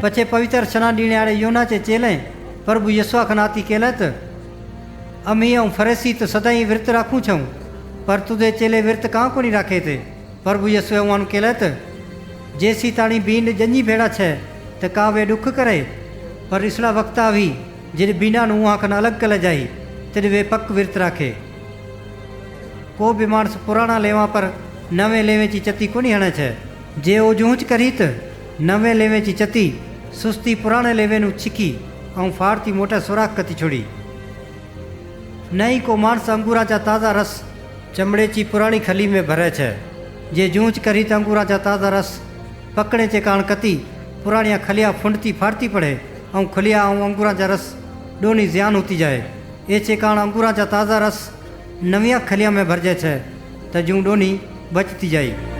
पछे पवित्र छना ॾींहं आड़े योना चे चेलें प्रभु यस्वा खनाती केलत अमी ऐं फरेसी तो सदाई विरत राखूं छऊं पर तुझे चेले विरत कां कोनी राखे थे। प्रभु यस्वे उन केलत जेसी ताणी बीन जंजी भेड़ा छे त का वे दुख करे पर इसला वक्त आवी जॾहिं बीना उहाँ खन अलग कल जाई तॾहिं वे पक विरत राखे। को भी माणस पुराणा लेवा पर नवे लेवे ची चती कोनी हणे छे। जे ओ जूंच करी त नवे लेवे ची चती सुस्ती पुराणे लेवे नु छिकी ऐं फाड़ती मोटा सुराख कती छोड़ी। नहीं को माणस अंगूरा जा ताज़ा रस चमड़े ची पुरानी खली में भरे छे। जे जूंच करी त अंगूरा जा ताज़ा रस पकड़े चे कारण कती पुराणिया खलिया फुंडती फाड़ती पड़े और खलिया और अंगूरा जा रस दोनी ज़्यान होती जाए। एचे कारण अंगूरा जा ताज़ा रस नविया खलिया में भरजे छे त जूं दोनी बचती जाए।